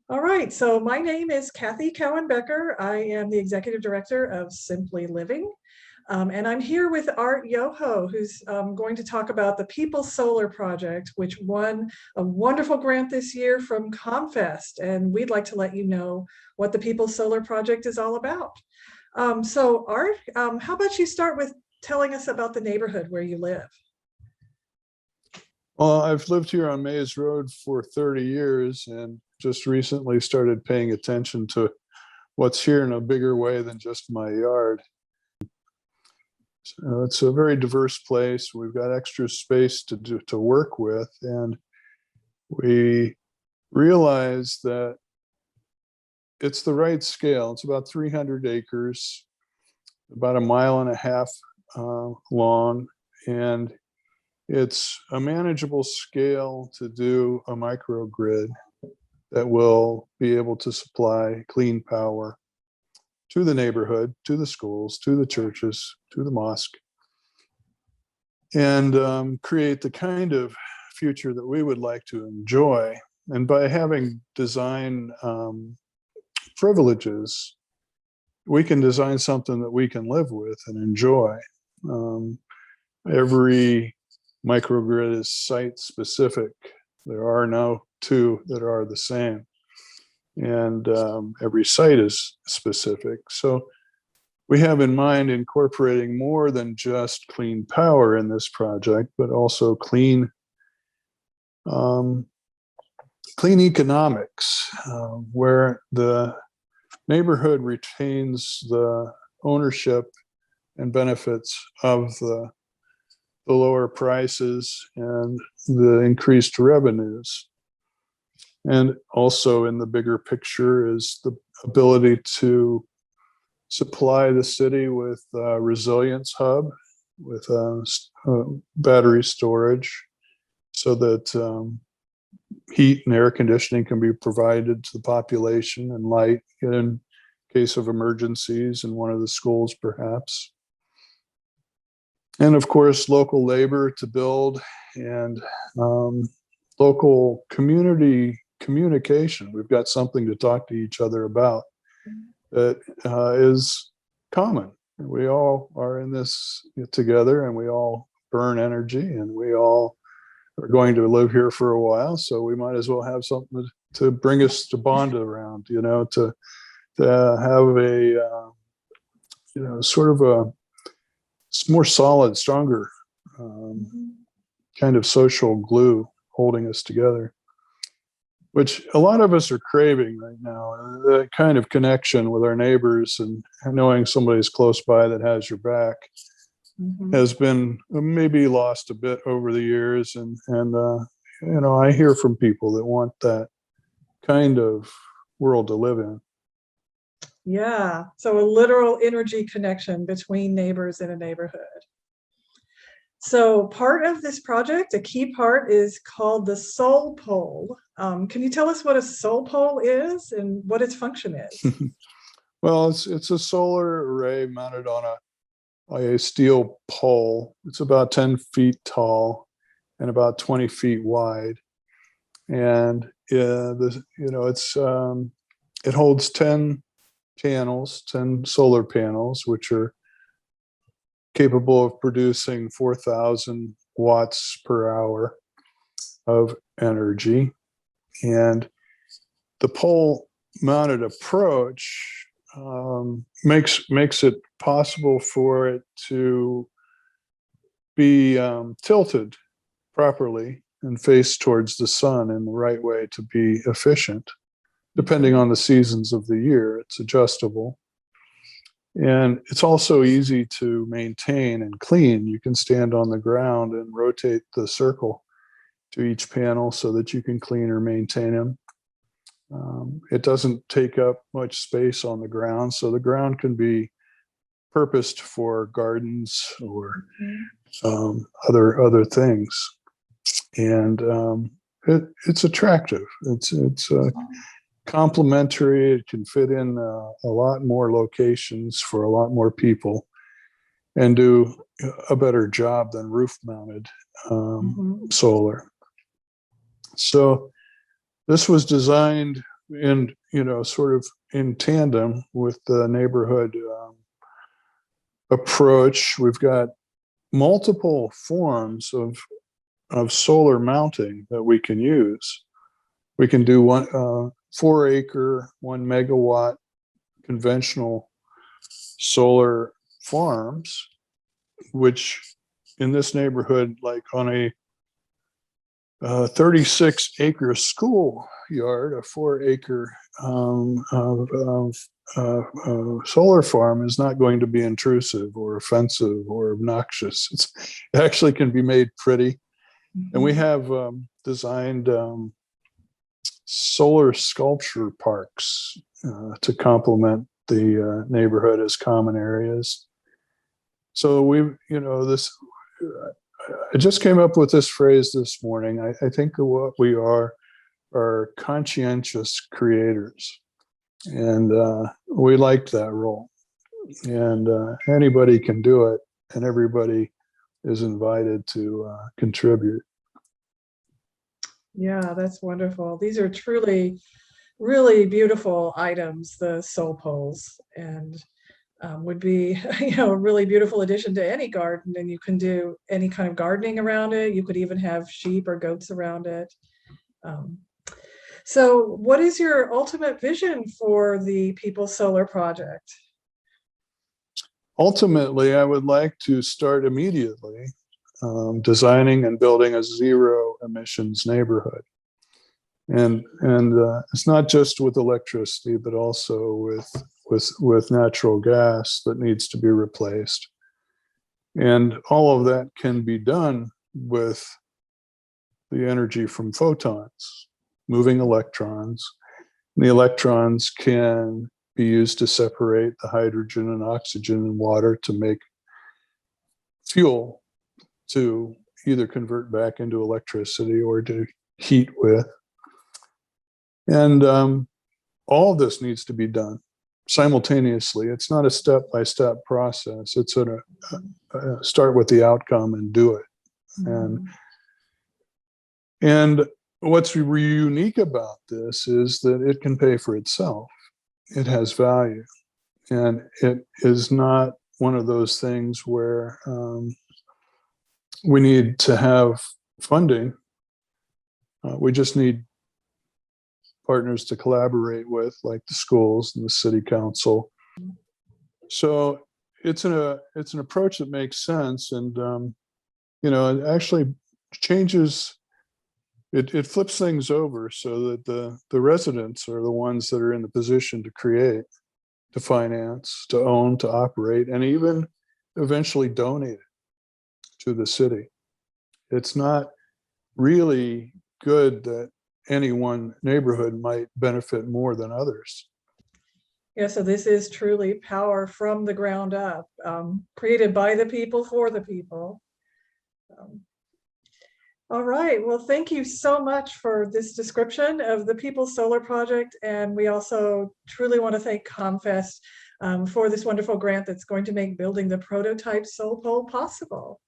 All right, so my name is Kathy Cowan-Becker. I am the Executive Director of Simply Living. And I'm here with Art Yoho, who's going to talk about the People Solar Project, which won a wonderful grant this year from ComFest. And we'd like to let you know what the People Solar Project is all about. So Art, how about you start with telling us about the neighborhood where you live? Well, I've lived here on Mays Road for 30 years and just recently started paying attention to what's here in a bigger way than just my yard. So it's a very diverse place. We've got extra space to work with, and we realize that it's the right scale. It's about 300 acres, about 1.5 miles long, and it's a manageable scale to do a microgrid that will be able to supply clean power to the neighborhood, to the schools, to the churches, to the mosque, and create the kind of future that we would like to enjoy. And by having design privileges, we can design something that we can live with and enjoy. Every microgrid is site specific. There are no two that are the same. And every site is specific. So we have in mind incorporating more than just clean power in this project, but also clean economics, where the neighborhood retains the ownership and benefits of the lower prices and the increased revenues. And also in the bigger picture is the ability to supply the city with a resilience hub, with battery storage, so that heat and air conditioning can be provided to the population, and light in case of emergencies in one of the schools perhaps. And of course, local labor to build, and local community communication. We've got something to talk to each other about that is common. We all are in this together, and we all burn energy, and we all are going to live here for a while. So we might as well have something to bring us to bond around, to have a, sort of a more solid, stronger kind of social glue holding us together, which a lot of us are craving right now. That kind of connection with our neighbors and knowing somebody's close by that has your back has been maybe lost a bit over the years. And I hear from people that want that kind of world to live in. Yeah, so a literal energy connection between neighbors in a neighborhood. So part of this project, a key part, is called the Soul Pole. Can you tell us what a soul pole is and what its function is? Well, it's a solar array mounted on a steel pole. It's about 10 feet tall and about 20 feet wide, and it holds 10 panels, 10 solar panels, which are capable of producing 4,000 watts per hour of energy. And the pole mounted approach makes it possible for it to be tilted properly and face towards the sun in the right way to be efficient. Depending on the seasons of the year, it's adjustable. And it's also easy to maintain and clean. You can stand on the ground and rotate the circle to each panel so that you can clean or maintain them. It doesn't take up much space on the ground, so the ground can be purposed for gardens or other things. And it's attractive. It's complementary. It can fit in a lot more locations for a lot more people and do a better job than roof-mounted solar. So this was designed and, sort of in tandem with the neighborhood approach, we've got multiple forms of solar mounting that we can use. We can do 4 acre, 1 megawatt conventional solar farms, which in this neighborhood, like on a 36 acre schoolyard, a 4 acre solar farm is not going to be intrusive or offensive or obnoxious. It actually can be made pretty. And we have designed solar sculpture parks to complement the neighborhood as common areas. So I just came up with this phrase this morning. I think what we are conscientious creators. And we liked that role. And anybody can do it, and everybody is invited to contribute. Yeah, that's wonderful. These are truly, really beautiful items, the soul poles, and would be, a really beautiful addition to any garden. And you can do any kind of gardening around it. You could even have sheep or goats around it. So what is your ultimate vision for the People's Solar Project? Ultimately, I would like to start immediately designing and building a zero emissions neighborhood. And it's not just with electricity, but also with natural gas that needs to be replaced. And all of that can be done with the energy from photons, moving electrons. And the electrons can be used to separate the hydrogen and oxygen and water to make fuel to either convert back into electricity or to heat with. And all of this needs to be done simultaneously. It's not a step-by-step process. It's a start with the outcome and do it. And what's unique about this is that it can pay for itself. It has value. And it is not one of those things where we need to have funding. We just need partners to collaborate with, like the schools and the city council. So it's an approach that makes sense, and it actually changes. It flips things over so that the residents are the ones that are in the position to create, to finance, to own, to operate, and even eventually donate it to the city. It's not really good that any one neighborhood might benefit more than others. Yeah, so this is truly power from the ground up, created by the people for the people. All right, well, thank you so much for this description of the People's Solar Project. And we also truly want to thank ComFest for this wonderful grant that's going to make building the prototype solar pole possible.